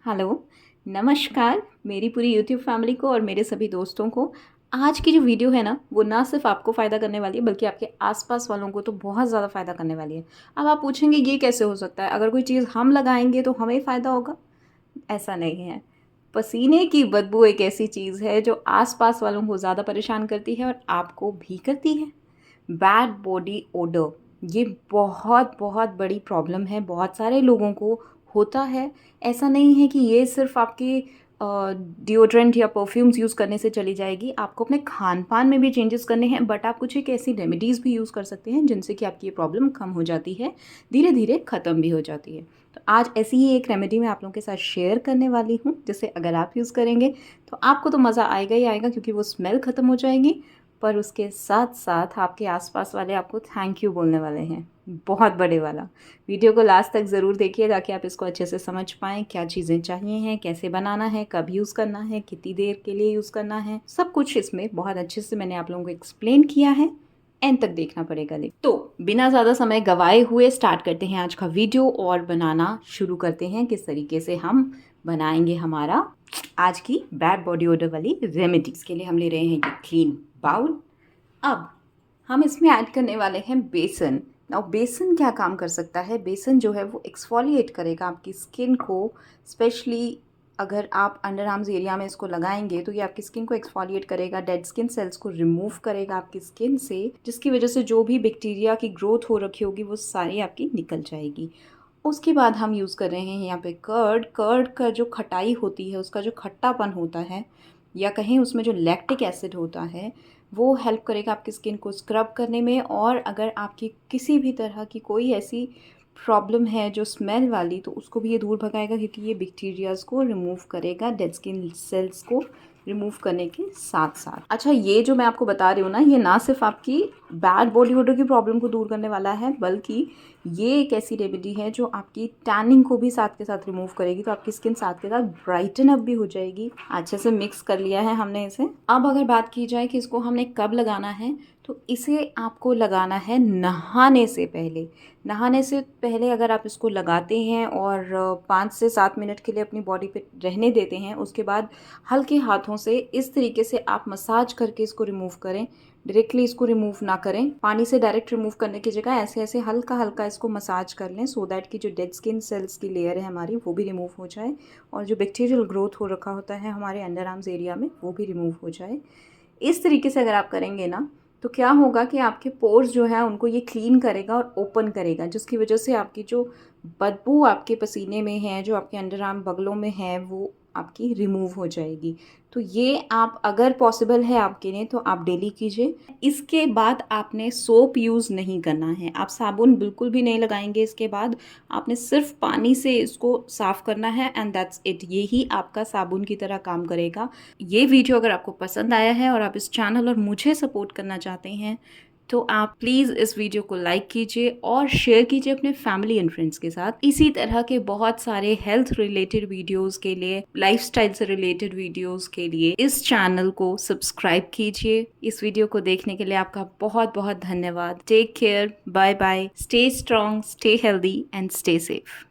Hello, नमस्कार मेरी पूरी यूट्यूब फैमिली को और मेरे सभी दोस्तों को। आज की जो वीडियो है ना, वो ना सिर्फ़ आपको फ़ायदा करने वाली है बल्कि आपके आस-पास वालों को तो बहुत ज़्यादा फ़ायदा करने वाली है। अब आप पूछेंगे ये कैसे हो सकता है? अगर कोई चीज़ हम लगाएँगे तो हमें फ़ायदा होगा? ऐसा नहीं है। पसीने की बदबू एक ऐसी चीज़ है जो आस-पास वालों को ज़्यादा परेशान करती है और आपको भी करती है। बैड बॉडी ओडर ये बहुत बहुत बड़ी प्रॉब्लम है, बहुत सारे लोगों को होता है। ऐसा नहीं है कि ये सिर्फ़ आपके डिओड्रेंट या परफ्यूम्स यूज़ करने से चली जाएगी, आपको अपने खान-पान में भी चेंजेस करने हैं, बट आप कुछ एक ऐसी रेमेडीज़ भी यूज़ कर सकते हैं जिनसे कि आपकी ये प्रॉब्लम कम हो जाती है, धीरे-धीरे ख़त्म भी हो जाती है। तो आज ऐसी ही एक रेमेडी मैं आप लोगों के साथ शेयर करने वाली हूँ, जिसे अगर आप यूज़ करेंगे तो आपको तो मज़ा आएगा ही आएगा, क्योंकि वो स्मेल ख़त्म हो जाएगी, पर उसके साथ-साथ आपके आस-पास वाले आपको थैंक यू बोलने वाले हैं, बहुत बड़े वाला। वीडियो को लास्ट तक ज़रूर देखिए ताकि आप इसको अच्छे से समझ पाएँ, क्या चीज़ें चाहिए हैं, कैसे बनाना है, कब यूज़ करना है, कितनी देर के लिए यूज़ करना है, सब कुछ इसमें बहुत अच्छे से मैंने आप लोगों को एक्सप्लेन किया है। एंड तक देखना पड़ेगा। तो बिना ज़्यादा समय गवाए हुए स्टार्ट करते हैं आज का वीडियो और बनाना शुरू करते हैं किस तरीके से हम बनाएंगे हमारा आज की बैड बॉडी ओडर वाली रेमेडीज़। के लिए हम ले रहे हैं ये क्लीन बाउल। अब हम इसमें ऐड करने वाले हैं बेसन। और बेसन क्या काम कर सकता है? बेसन जो है वो एक्सफोलिएट करेगा आपकी स्किन को, स्पेशली अगर आप अंडर आर्म्स एरिया में इसको लगाएंगे तो ये आपकी स्किन को एक्सफोलिएट करेगा, डेड स्किन सेल्स को रिमूव करेगा आपकी स्किन से, जिसकी वजह से जो भी बैक्टीरिया की ग्रोथ हो रखी होगी वो सारी आपकी निकल जाएगी। उसके बाद हम यूज़ कर रहे हैं यहाँ पे कर्ड। कर्ड का जो खटाई होती है, उसका जो खट्टापन होता है, या कहीं उसमें जो लैक्टिक एसिड होता है, वो हेल्प करेगा आपकी स्किन को स्क्रब करने में। और अगर आपकी किसी भी तरह की कोई ऐसी प्रॉब्लम है जो स्मेल वाली, तो उसको भी ये दूर भगाएगा, क्योंकि ये बैक्टीरियाज़ को रिमूव करेगा, डेड स्किन सेल्स को रिमूव करने के साथ साथ। अच्छा, ये जो मैं आपको बता रही हूँ ना, ये ना सिर्फ आपकी बैड बॉडी ओडर की प्रॉब्लम को दूर करने वाला है, बल्कि ये एक ऐसी रेमेडी है जो आपकी टैनिंग को भी साथ के साथ रिमूव करेगी। तो आपकी स्किन साथ के साथ ब्राइटन अप भी हो जाएगी। अच्छे से मिक्स कर लिया है हमने इसे। अब अगर बात की जाए कि इसको हमने कब लगाना है, तो इसे आपको लगाना है नहाने से पहले। नहाने से पहले अगर आप इसको लगाते हैं और 5 से 7 मिनट के लिए अपनी बॉडी पे रहने देते हैं, उसके बाद हल्के हाथों से इस तरीके से आप मसाज करके इसको रिमूव करें। डायरेक्टली इसको रिमूव ना करें, पानी से डायरेक्ट रिमूव करने की जगह ऐसे ऐसे हल्का हल्का इसको मसाज कर लें, सो दैट कि जो डेड स्किन सेल्स की लेयर है हमारी, वो भी रिमूव हो जाए, और जो बैक्टीरियल ग्रोथ हो रखा होता है हमारे अंडर आर्म्स एरिया में, वो भी रिमूव हो जाए। इस तरीके से अगर आप करेंगे ना, तो क्या होगा कि आपके पोर्स जो है उनको ये क्लीन करेगा और ओपन करेगा, जिसकी वजह से आपकी जो बदबू आपके पसीने में है, जो आपके अंडर आर्म बगलों में है, वो आपकी रिमूव हो जाएगी। तो ये आप अगर पॉसिबल है आपके लिए तो आप डेली कीजिए। इसके बाद आपने सोप यूज़ नहीं करना है, आप साबुन बिल्कुल भी नहीं लगाएंगे। इसके बाद आपने सिर्फ पानी से इसको साफ़ करना है, एंड दैट्स इट। यही आपका साबुन की तरह काम करेगा। ये वीडियो अगर आपको पसंद आया है और आप इस चैनल और मुझे सपोर्ट करना चाहते हैं, तो आप प्लीज़ इस वीडियो को लाइक कीजिए और शेयर कीजिए अपने फैमिली एंड फ्रेंड्स के साथ। इसी तरह के बहुत सारे हेल्थ रिलेटेड वीडियोस के लिए, लाइफस्टाइल से रिलेटेड वीडियोस के लिए इस चैनल को सब्सक्राइब कीजिए। इस वीडियो को देखने के लिए आपका बहुत बहुत धन्यवाद। Take care, bye bye, stay strong, stay healthy and stay safe.